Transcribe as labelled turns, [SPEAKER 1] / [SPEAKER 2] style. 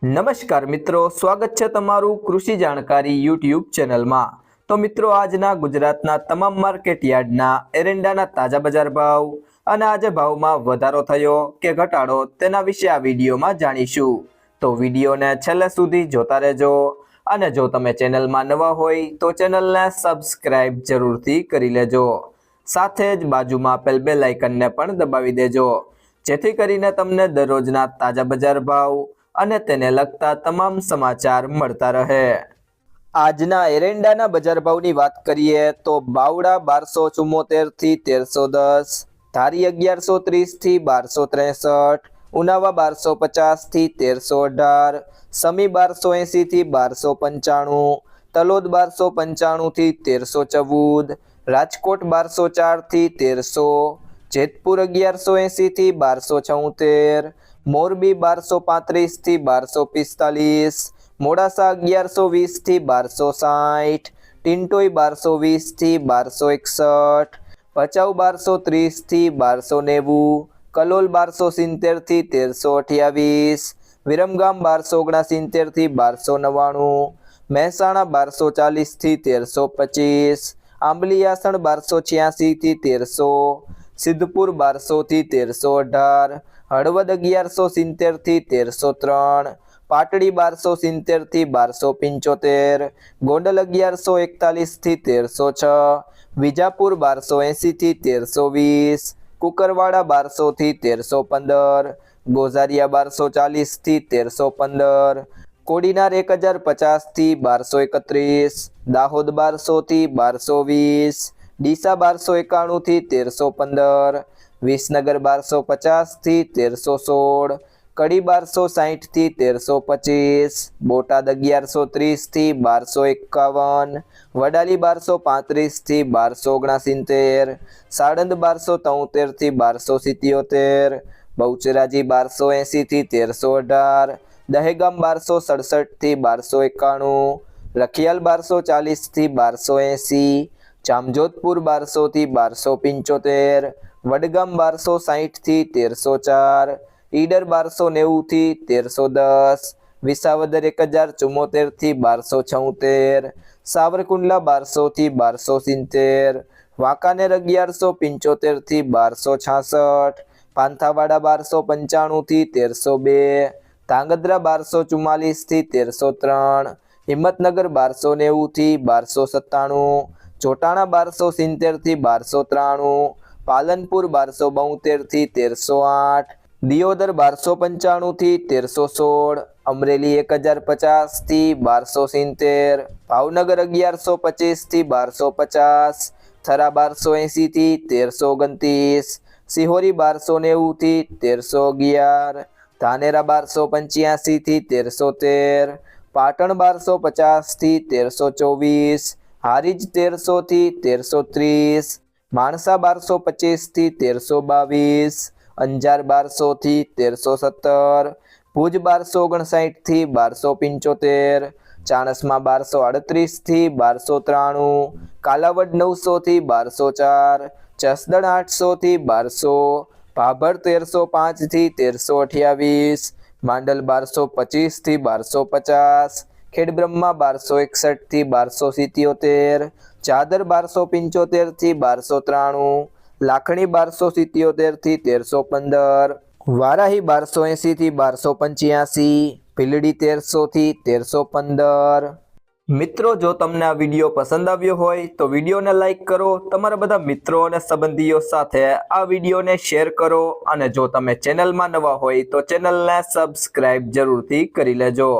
[SPEAKER 1] નમસ્કાર મિત્રો, સ્વાગત છે તમારું કૃષિ જાણકારી યુટ્યુબ ચેનલમાં। તો મિત્રો, આજના ગુજરાતના તમામ માર્કેટ યાર્ડના એરંડાના તાજા બજાર ભાવ અને આજે ભાવમાં વધારો થયો કે ઘટાડો તેના વિશે આ વિડીયોમાં જાણીશું। તો વિડીયોને છેલ્લે સુધી જોતા રહેજો અને જો તમે ચેનલમાં નવા હોય તો ચેનલને સબસ્ક્રાઇબ જરૂરથી કરી લેજો। સાથે જ બાજુમાં આપેલ બેલ આઇકનને પણ દબાવી દેજો, જેથી કરીને તમને દરરોજના તાજા બજાર ભાવ અને તેને લગતા તમામ સમાચાર મળતા રહે। આજના એરંડાના બજાર ભાવની વાત કરીએ તો બાવડા 1274 થી 1310, ધારી 1130 થી 1263, ઉનાવા 1250 થી 1318, સમી 1280 થી 1295, તલોદ 1295 થી 1314, રાજકોટ 1204 થી 1300, જેતપુર 1180 થી 1276, મોરબી 1235 થી 1245, મોડાસા 1120 થી 1260, ટિન્ટોઈ 1220 થી 1261, ભચાઉ 1230 થી 1290, કલોલ 1270 થી 1328, વિરમગામ 1269 થી 1299, મહેસાણા 1240 થી 1325, આંબલીયાસણ 1286 થી 1300, સિદ્ધપુર 1200 થી 1318, હળવદ 1170 થી 1303, પાટડી 1270 થી 1275, ગોંડલ 1141 થી 1306, વિજાપુર 1280 થી 1320, કુકરવાડા 1200 થી 1315, ગોઝારિયા 1240 થી 1315, કોડીનાર 1050 થી 1231, દાહોદ 1200 થી 1220, ડીસા 1291 થી 1315, વિસનગર 1250 થી 1316, કડી 1260 થી 1325, બોટાદ 1130 થી 1251, વડાલી 1235 થી 1269, સાણંદ 1273 થી 1277, બહુચરાજી 1280 થી 1318, દહેગામ 1267 થી 1291, રખિયાલ 1240 થી 1280, જામજોધપુર 1200 થી 1275, વડગામ 1260 થી 1304, ઈડર 1290 થી 1310, વિસાવદર 1074 થી 1276, સાવરકુંડલા 1200 થી 1270, વાંકાનેર 1175 થી 1266, પાંથાવાડા 1295 થી 1302, ધાંગધ્રા 1244 થી 1303, હિંમતનગર 1290 થી 1297, જોટાણા 1270 થી 1293, પાલનપુર 1272 થી 1308, દિયોદર 1295 થી 1316, અમરેલી 1050 થી 1270, ભાવનગર 1125 થી 1250, થરા 1280 થી 1329, સિહોરી 1290 થી 1311, ધાનેરા 1285 થી 1313, પાટણ 1250 થી 1324, હારીજ 1300 થી 1330, માણસા 1225 થી 1322, અંજાર 1200 થી 1317, ભુજ 1259 થી 1275, ચાણસ્મા 1238 થી 1293, કાલાવડ 900 થી 1204, જસદણ 800 થી 1200, ભાભર 1305 થી 1328, માંડલ 1225 થી 1250, ખેડબ્રહ્મા 1261 થી 1277, ચાદર 1275 થી 1293, લાખણી 1277 થી 1315, વારાહી 1280 થી 1285, ભીલડી 1300 થી 1315। મિત્રો, જો તમને આ વિડીયો પસંદ આવ્યો હોય તો વિડીયોને લાઈક કરો, તમારા બધા મિત્રો અને સંબંધીઓ સાથે આ વિડીયોને શેર કરો અને જો તમે ચેનલમાં નવા હોય તો ચેનલને સબસ્ક્રાઇબ જરૂરથી કરી લેજો।